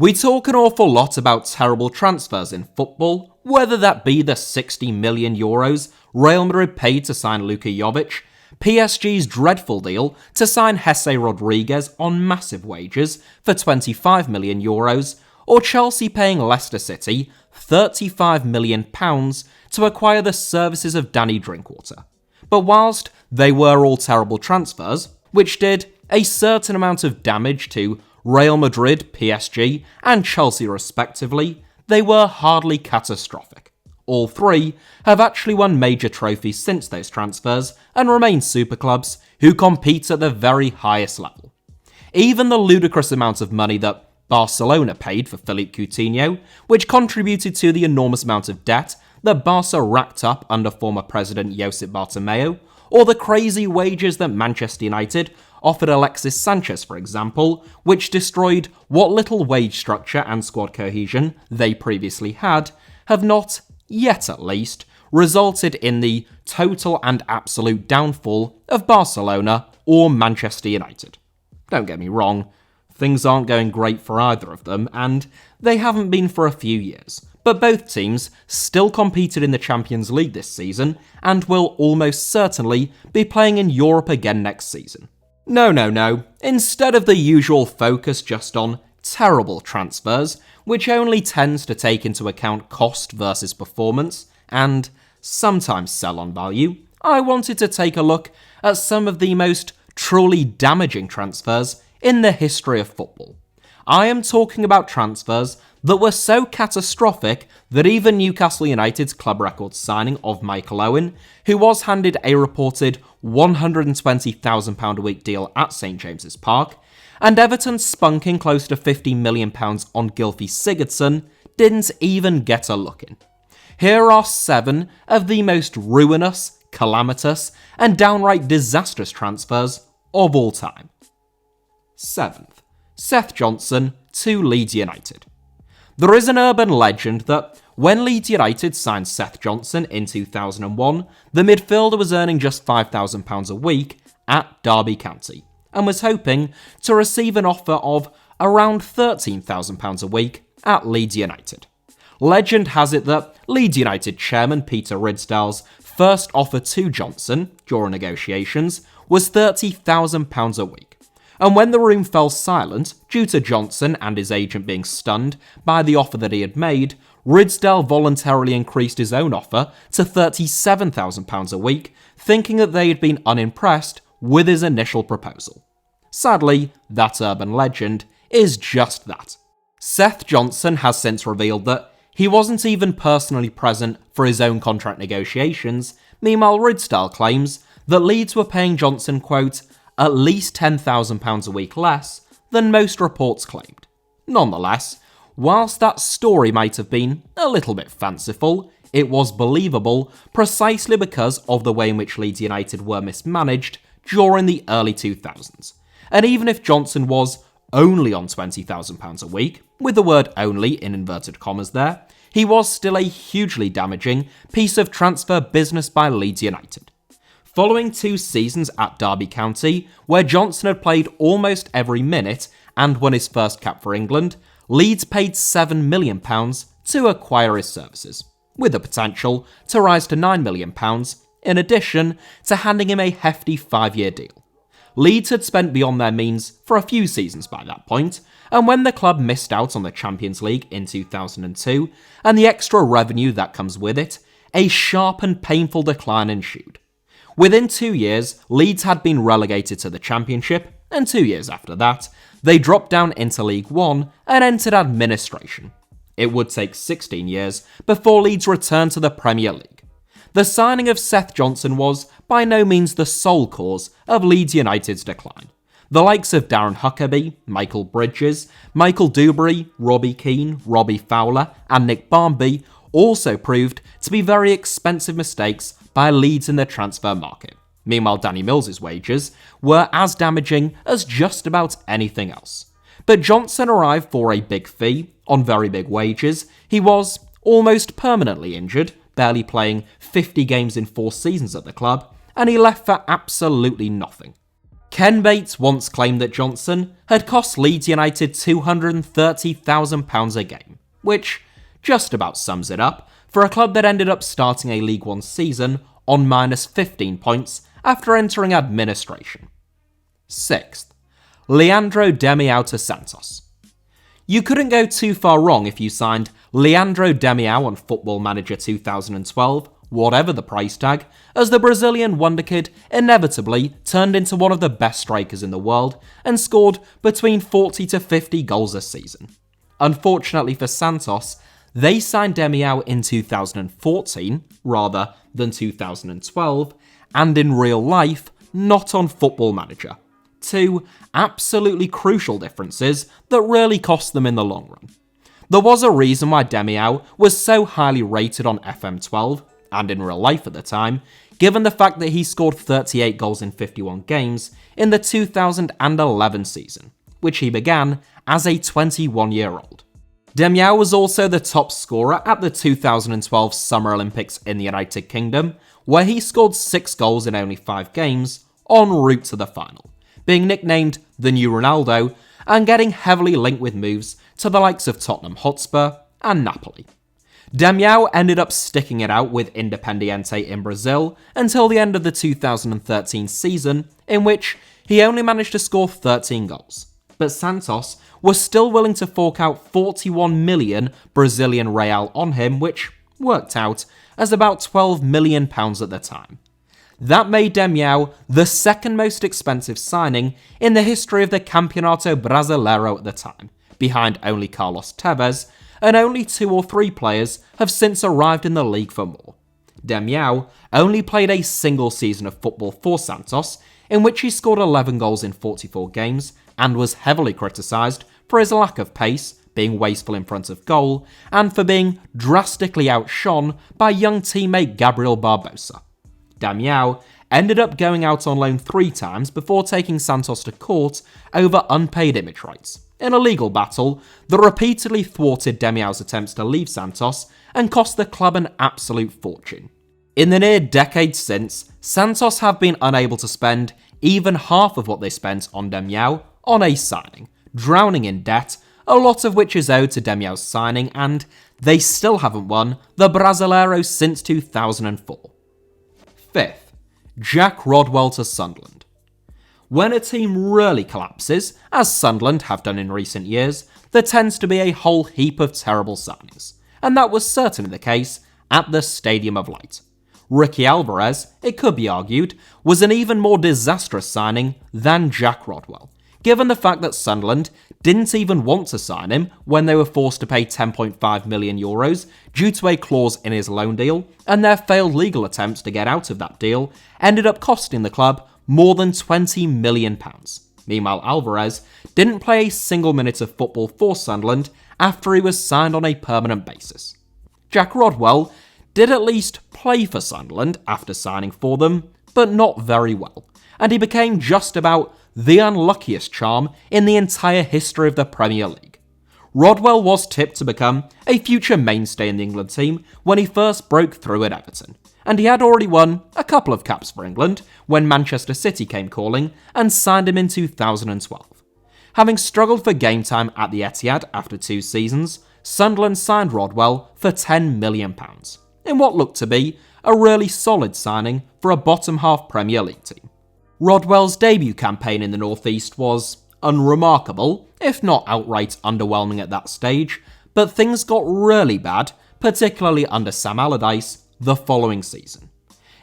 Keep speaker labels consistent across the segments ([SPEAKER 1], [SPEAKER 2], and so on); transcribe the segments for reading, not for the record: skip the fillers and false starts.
[SPEAKER 1] We talk an awful lot about terrible transfers in football, whether that be the 60 million euros Real Madrid paid to sign Luka Jovic, PSG's dreadful deal to sign Jesse Rodriguez on massive wages for 25 million euros, or Chelsea paying Leicester City £35 million to acquire the services of Danny Drinkwater. But whilst they were all terrible transfers, which did a certain amount of damage to Real Madrid, PSG, and Chelsea respectively, they were hardly catastrophic. All three have actually won major trophies since those transfers and remain super clubs who compete at the very highest level. Even the ludicrous amount of money that Barcelona paid for Philippe Coutinho, which contributed to the enormous amount of debt that Barca racked up under former president Josep Bartomeu, or the crazy wages that Manchester United offered Alexis Sanchez, for example, which destroyed what little wage structure and squad cohesion they previously had, have not, yet at least, resulted in the total and absolute downfall of Barcelona or Manchester United. Don't get me wrong, things aren't going great for either of them, and they haven't been for a few years. But both teams still competed in the Champions League this season and will almost certainly be playing in Europe again next season. No. Instead of the usual focus just on terrible transfers, which only tends to take into account cost versus performance and sometimes sell-on value, I wanted to take a look at some of the most truly damaging transfers in the history of football. I am talking about transfers that were so catastrophic that even Newcastle United's club record signing of Michael Owen, who was handed a reported £120,000 a week deal at St James's Park, and Everton spunking close to £50 million on Gylfi Sigurdsson, didn't even get a look in. Here are 7 of the most ruinous, calamitous, and downright disastrous transfers of all time. 7th, Seth Johnson to Leeds United. There is an urban legend that when Leeds United signed Seth Johnson in 2001, the midfielder was earning just £5,000 a week at Derby County and was hoping to receive an offer of around £13,000 a week at Leeds United. Legend has it that Leeds United chairman Peter Ridsdale's first offer to Johnson during negotiations was £30,000 a week. And when the room fell silent, due to Johnson and his agent being stunned by the offer that he had made, Ridsdale voluntarily increased his own offer to £37,000 a week, thinking that they had been unimpressed with his initial proposal. Sadly, that urban legend is just that. Seth Johnson has since revealed that he wasn't even personally present for his own contract negotiations. Meanwhile, Ridsdale claims that Leeds were paying Johnson, quote, at least £10,000 a week less than most reports claimed. Nonetheless, whilst that story might have been a little bit fanciful, it was believable precisely because of the way in which Leeds United were mismanaged during the early 2000s. And even if Johnson was only on £20,000 a week, with the word only in inverted commas there, he was still a hugely damaging piece of transfer business by Leeds United. Following 2 seasons at Derby County, where Johnson had played almost every minute and won his first cap for England, Leeds paid £7 million to acquire his services, with the potential to rise to £9 million, in addition to handing him a hefty 5-year deal. Leeds had spent beyond their means for a few seasons by that point, and when the club missed out on the Champions League in 2002, and the extra revenue that comes with it, a sharp and painful decline ensued. Within 2 years, Leeds had been relegated to the Championship, and 2 years after that, they dropped down into League One and entered administration. It would take 16 years before Leeds returned to the Premier League. The signing of Seth Johnson was by no means the sole cause of Leeds United's decline. The likes of Darren Huckabee, Michael Bridges, Michael Dewberry, Robbie Keane, Robbie Fowler, and Nick Barmby also proved to be very expensive mistakes by Leeds in the transfer market. Meanwhile, Danny Mills's wages were as damaging as just about anything else. But Johnson arrived for a big fee, on very big wages. He was almost permanently injured, barely playing 50 games in 4 seasons at the club, and he left for absolutely nothing. Ken Bates once claimed that Johnson had cost Leeds United £230,000 a game, which just about sums it up for a club that ended up starting a League One season on minus 15 points after entering administration. 6th, Leandro DAMIÃO to Santos. You couldn't go too far wrong if you signed Leandro DAMIÃO on Football Manager 2012, whatever the price tag, as the Brazilian wonderkid inevitably turned into one of the best strikers in the world and scored between 40 to 50 goals a season. Unfortunately for Santos, they signed DAMIÃO in 2014 rather than 2012, and in real life, not on Football Manager. Two absolutely crucial differences that really cost them in the long run. There was a reason why DAMIÁO was so highly rated on FM12, and in real life at the time, given the fact that he scored 38 goals in 51 games in the 2011 season, which he began as a 21-year-old. DAMIÁO was also the top scorer at the 2012 Summer Olympics in the United Kingdom, where he scored 6 goals in only 5 games, en route to the final, being nicknamed the new Ronaldo and getting heavily linked with moves to the likes of Tottenham Hotspur and Napoli. DAMIÁO ended up sticking it out with Independiente in Brazil until the end of the 2013 season, in which he only managed to score 13 goals. But Santos was still willing to fork out 41 million Brazilian real on him, which worked out as about £12 million at the time. That made DAMIÁO the second most expensive signing in the history of the Campeonato Brasileiro at the time, behind only Carlos Tevez, and only 2 or 3 players have since arrived in the league for more. DAMIÁO only played a single season of football for Santos, in which he scored 11 goals in 44 games, and was heavily criticised for his lack of pace, being wasteful in front of goal, and for being drastically outshone by young teammate Gabriel Barbosa. DAMIÁO ended up going out on loan 3 times before taking Santos to court over unpaid image rights, in a legal battle that repeatedly thwarted DAMIÁO's attempts to leave Santos and cost the club an absolute fortune. In the near decade since, Santos have been unable to spend even half of what they spent on DAMIÁO on a signing, drowning in debt, a lot of which is owed to DAMIÁO's signing, and they still haven't won the Brasileiro since 2004. 5th, Jack Rodwell to Sunderland. When a team really collapses, as Sunderland have done in recent years, there tends to be a whole heap of terrible signings, and that was certainly the case at the Stadium of Light. Ricky Alvarez, it could be argued, was an even more disastrous signing than Jack Rodwell, given the fact that Sunderland didn't even want to sign him when they were forced to pay €10.5 million due to a clause in his loan deal, and their failed legal attempts to get out of that deal ended up costing the club more than £20 million. Meanwhile, Alvarez didn't play a single minute of football for Sunderland after he was signed on a permanent basis. Jack Rodwell did at least play for Sunderland after signing for them, but not very well, and he became just about the unluckiest charm in the entire history of the Premier League. Rodwell was tipped to become a future mainstay in the England team when he first broke through at Everton, and he had already won a couple of caps for England when Manchester City came calling and signed him in 2012. Having struggled for game time at the Etihad after 2 seasons, Sunderland signed Rodwell for £10 million, in what looked to be a really solid signing for a bottom-half Premier League team. Rodwell's debut campaign in the North East was unremarkable, if not outright underwhelming at that stage, but things got really bad, particularly under Sam Allardyce, the following season.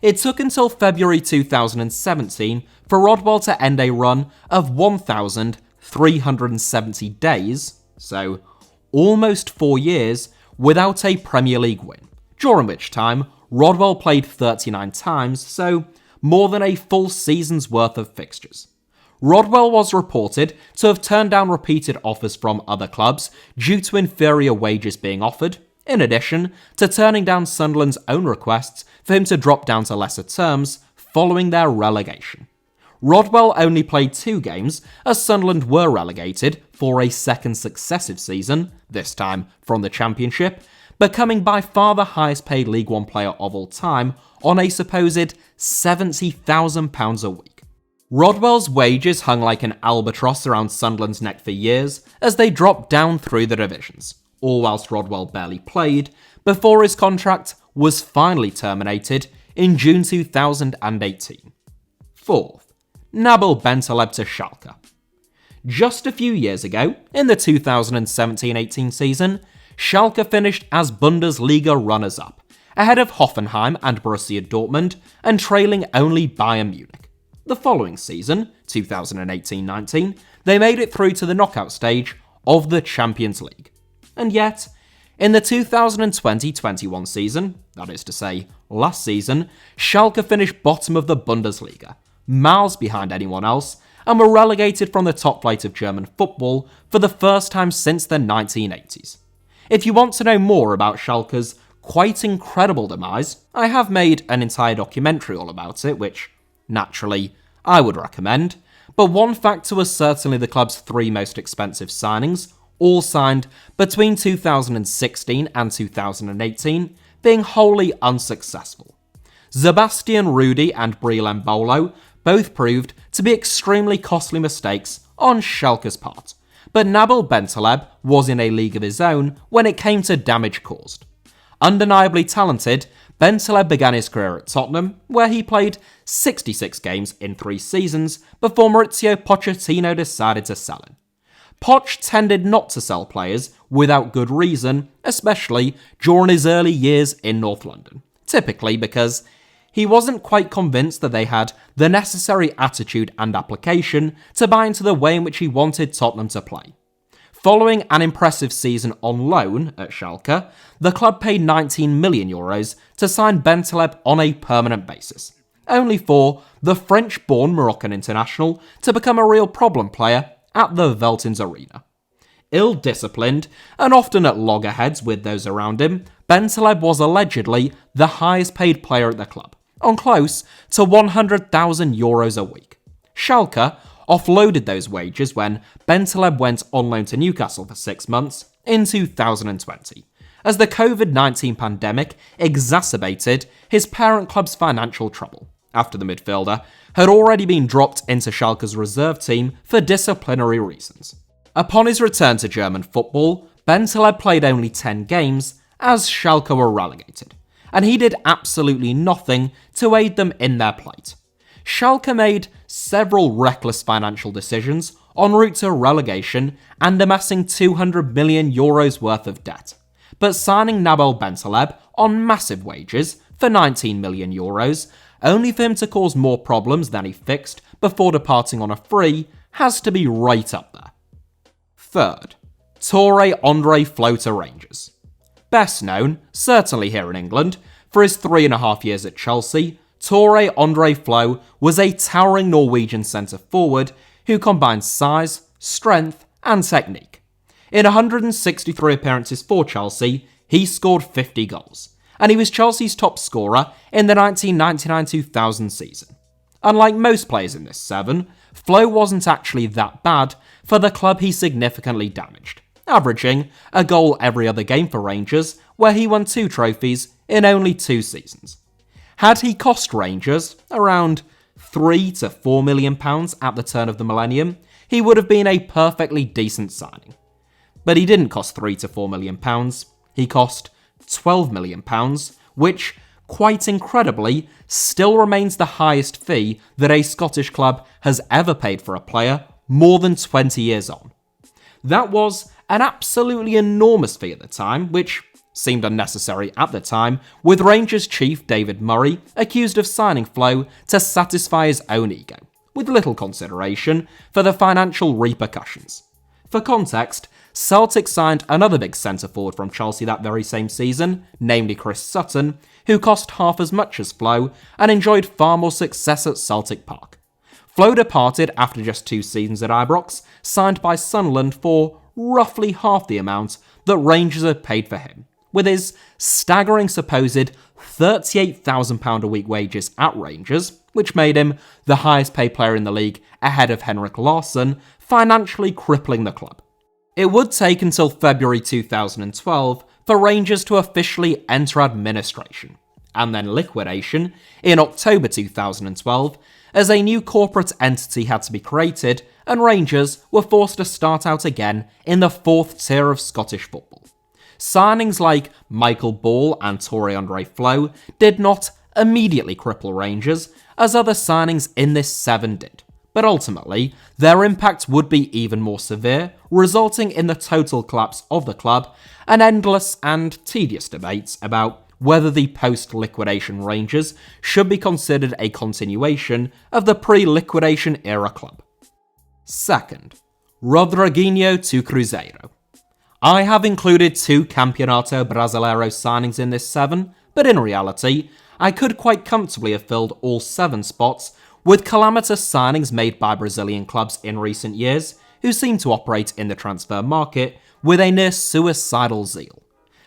[SPEAKER 1] It took until February 2017 for Rodwell to end a run of 1,370 days, so almost 4 years, without a Premier League win, during which time Rodwell played 39 times, so more than a full season's worth of fixtures. Rodwell was reported to have turned down repeated offers from other clubs due to inferior wages being offered, in addition to turning down Sunderland's own requests for him to drop down to lesser terms following their relegation. Rodwell only played 2 games as Sunderland were relegated for a second successive season, this time from the Championship, becoming by far the highest paid League One player of all time on a supposed £70,000 a week. Rodwell's wages hung like an albatross around Sunderland's neck for years as they dropped down through the divisions, all whilst Rodwell barely played, before his contract was finally terminated in June 2018. Fourth, NABIL BENTALEB to Schalke. Just a few years ago, in the 2017-18 season, Schalke finished as Bundesliga runners-up, ahead of Hoffenheim and Borussia Dortmund, and trailing only Bayern Munich. The following season, 2018-19, they made it through to the knockout stage of the Champions League. And yet, in the 2020-21 season, that is to say, last season, Schalke finished bottom of the Bundesliga, miles behind anyone else, and were relegated from the top flight of German football for the first time since the 1980s. If you want to know more about Schalke's quite incredible demise, I have made an entire documentary all about it, which, naturally, I would recommend, but one factor was certainly the club's three most expensive signings, all signed between 2016 and 2018, being wholly unsuccessful. Sebastian Rudy and Breel Mbolo both proved to be extremely costly mistakes on Schalke's part, but NABIL BENTALEB was in a league of his own when it came to damage caused. Undeniably talented, BENTALEB began his career at Tottenham, where he played 66 games in 3 seasons before Mauricio Pochettino decided to sell him. Poch tended not to sell players without good reason, especially during his early years in North London, typically because he wasn't quite convinced that they had the necessary attitude and application to buy into the way in which he wanted Tottenham to play. Following an impressive season on loan at Schalke, the club paid €19 million to sign BENTALEB on a permanent basis, only for the French-born Moroccan international to become a real problem player at the Veltins Arena. Ill-disciplined and often at loggerheads with those around him, BENTALEB was allegedly the highest paid player at the club, on close to €100,000 a week. Schalke offloaded those wages when BENTALEB went on loan to Newcastle for 6 months in 2020, as the COVID-19 pandemic exacerbated his parent club's financial trouble, after the midfielder had already been dropped into Schalke's reserve team for disciplinary reasons. Upon his return to German football, BENTALEB played only 10 games as Schalke were relegated, and he did absolutely nothing to aid them in their plight. Schalke made several reckless financial decisions en route to relegation and amassing €200 million worth of debt, but signing NABIL BENTALEB on massive wages for €19 million, only for him to cause more problems than he fixed before departing on a free, has to be right up there. Third, Tore André Flo to Rangers. Best known, certainly here in England, for his 3.5 years at Chelsea, Tore André Flo was a towering Norwegian centre-forward who combined size, strength and technique. In 163 appearances for Chelsea, he scored 50 goals, and he was Chelsea's top scorer in the 1999-2000 season. Unlike most players in this seven, Flo wasn't actually that bad for the club he significantly damaged, averaging a goal every other game for Rangers, where he won 2 trophies in only 2 seasons. Had he cost Rangers around £3 to £4 million at the turn of the millennium, he would have been a perfectly decent signing. But he didn't cost £3 to £4 million, he cost £12 million, which, quite incredibly, still remains the highest fee that a Scottish club has ever paid for a player more than 20 years on. That was an absolutely enormous fee at the time, which seemed unnecessary at the time, with Rangers chief David Murray accused of signing Flo to satisfy his own ego, with little consideration for the financial repercussions. For context, Celtic signed another big centre-forward from Chelsea that very same season, namely Chris Sutton, who cost half as much as Flo and enjoyed far more success at Celtic Park. Flo departed after just 2 seasons at Ibrox, signed by Sunderland for roughly half the amount that Rangers had paid for him, with his staggering supposed £38,000 a week wages at Rangers, which made him the highest paid player in the league ahead of Henrik Larsson, financially crippling the club. It would take until February 2012 for Rangers to officially enter administration, and then liquidation in October 2012, as a new corporate entity had to be created and Rangers were forced to start out again in the 4th tier of Scottish football. Signings like Michael Ball and Tore André Flo did not immediately cripple Rangers, as other signings in this 7 did, but ultimately their impact would be even more severe, resulting in the total collapse of the club and endless and tedious debates about whether the post-liquidation Rangers should be considered a continuation of the pre-liquidation era club. Second, Rodriguinho to Cruzeiro. I have included 2 Campeonato Brasileiro signings in this 7, but in reality, I could quite comfortably have filled all 7 spots with calamitous signings made by Brazilian clubs in recent years who seem to operate in the transfer market with a near suicidal zeal.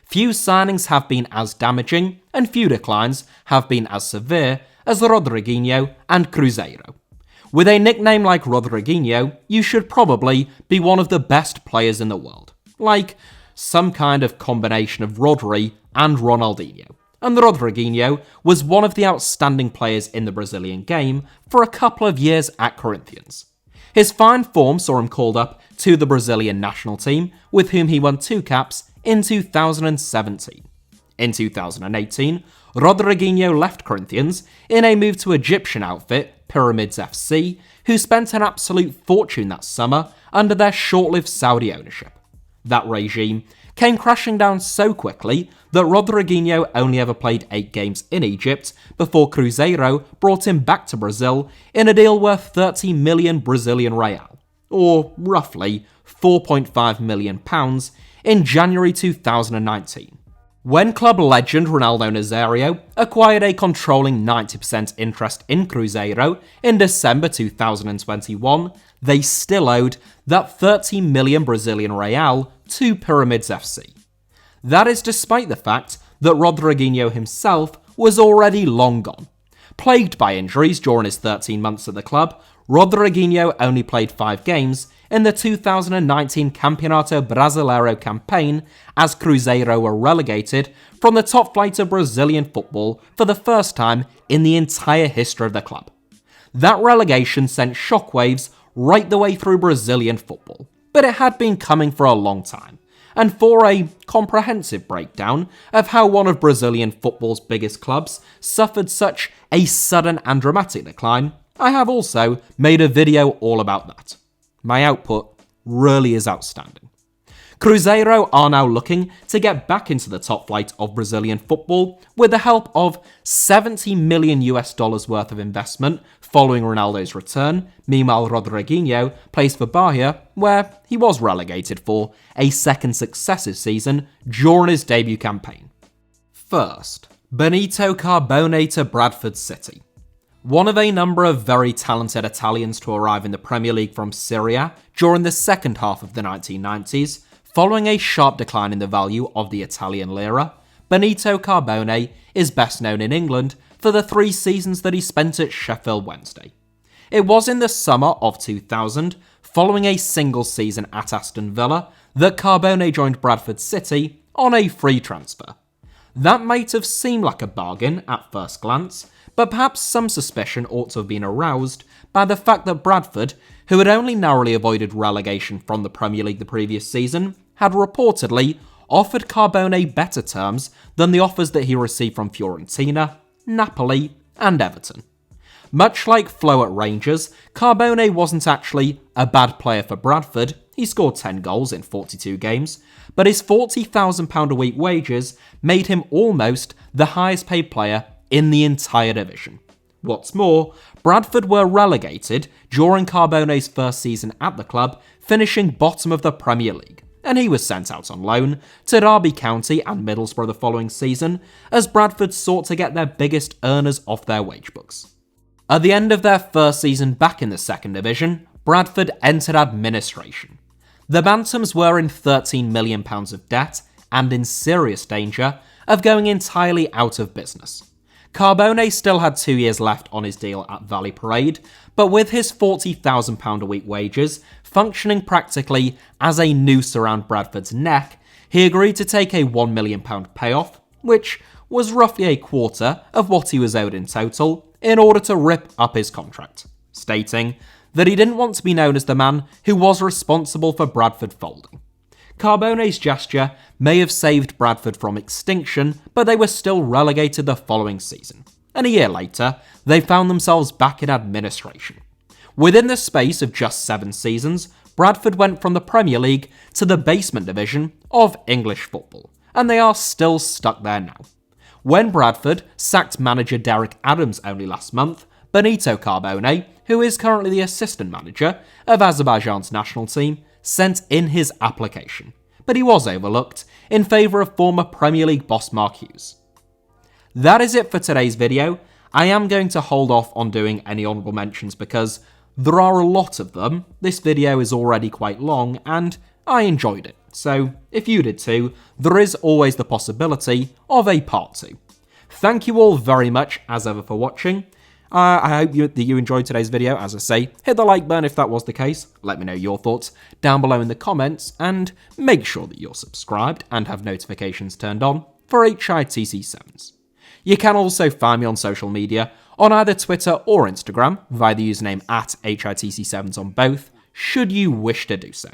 [SPEAKER 1] Few signings have been as damaging, and few declines have been as severe as Rodriguinho and Cruzeiro. With a nickname like Rodriguinho, you should probably be one of the best players in the world, like some kind of combination of Rodri and Ronaldinho. And Rodriguinho was one of the outstanding players in the Brazilian game for a couple of years at Corinthians. His fine form saw him called up to the Brazilian national team, with whom he won 2 caps in 2017. In 2018, Rodriguinho left Corinthians in a move to Egyptian outfit Pyramids FC, who spent an absolute fortune that summer under their short-lived Saudi ownership. That regime came crashing down so quickly that Rodriguinho only ever played 8 games in Egypt before Cruzeiro brought him back to Brazil in a deal worth 30 million Brazilian real, or roughly £4.5 million in January 2019. When club legend Ronaldo Nazário acquired a controlling 90% interest in Cruzeiro in December 2021, they still owed that 30 million Brazilian real to Pyramids FC. That is despite the fact that Rodriguinho himself was already long gone. Plagued by injuries during his 13 months at the club, Rodriguinho only played 5 games in the 2019 Campeonato Brasileiro campaign as Cruzeiro were relegated from the top flight of Brazilian football for the first time in the entire history of the club. That relegation sent shockwaves right the way through Brazilian football, but it had been coming for a long time. And for a comprehensive breakdown of how one of Brazilian football's biggest clubs suffered such a sudden and dramatic decline, I have also made a video all about that. My output really is outstanding. Cruzeiro are now looking to get back into the top flight of Brazilian football with the help of $70 million worth of investment following Ronaldo's return. Meanwhile, Rodriguinho plays for Bahia, where he was relegated for a second successive season during his debut campaign. First, Benito Carbone to Bradford City. One of a number of very talented Italians to arrive in the Premier League from Syria during the second half of the 1990s, following a sharp decline in the value of the Italian lira, Benito Carbone is best known in England for the 3 seasons that he spent at Sheffield Wednesday. It was in the summer of 2000, following a single season at Aston Villa, that Carbone joined Bradford City on a free transfer. That might have seemed like a bargain at first glance, but perhaps some suspicion ought to have been aroused by the fact that Bradford, who had only narrowly avoided relegation from the Premier League the previous season, had reportedly offered Carbone better terms than the offers that he received from Fiorentina, Napoli, and Everton. Much like Flo at Rangers, Carbone wasn't actually a bad player for Bradford. He scored 10 goals in 42 games, but his £40,000 a week wages made him almost the highest paid player in the entire division. What's more, Bradford were relegated during Carbone's first season at the club, finishing bottom of the Premier League, and he was sent out on loan to Derby County and Middlesbrough the following season as Bradford sought to get their biggest earners off their wage books. At the end of their first season back in the second division, Bradford entered administration. The Bantams were in £13 million of debt and in serious danger of going entirely out of business. Carbone still had 2 years left on his deal at Valley Parade, but with his £40,000 a week wages functioning practically as a noose around Bradford's neck, he agreed to take a £1 million payoff, which was roughly a quarter of what he was owed in total, in order to rip up his contract, stating that he didn't want to be known as the man who was responsible for Bradford folding. Carbone's gesture may have saved Bradford from extinction, but they were still relegated the following season, and a year later, they found themselves back in administration. Within the space of just 7 seasons, Bradford went from the Premier League to the basement division of English football, and they are still stuck there now. When Bradford sacked manager Derek Adams only last month, Benito Carbone, who is currently the assistant manager of Azerbaijan's national team, sent in his application, but he was overlooked in favour of former Premier League boss Mark Hughes. That is it for today's video. I am going to hold off on doing any honourable mentions because there are a lot of them. This video is already quite long and I enjoyed it, so if you did too, there is always the possibility of a part 2. Thank you all very much as ever for watching. I hope that you enjoyed today's video. As I say, hit the like button if that was the case. Let me know your thoughts down below in the comments, and make sure that you're subscribed and have notifications turned on for HITC Sevens. You can also find me on social media on either Twitter or Instagram via the username @HITC Sevens on both, should you wish to do so.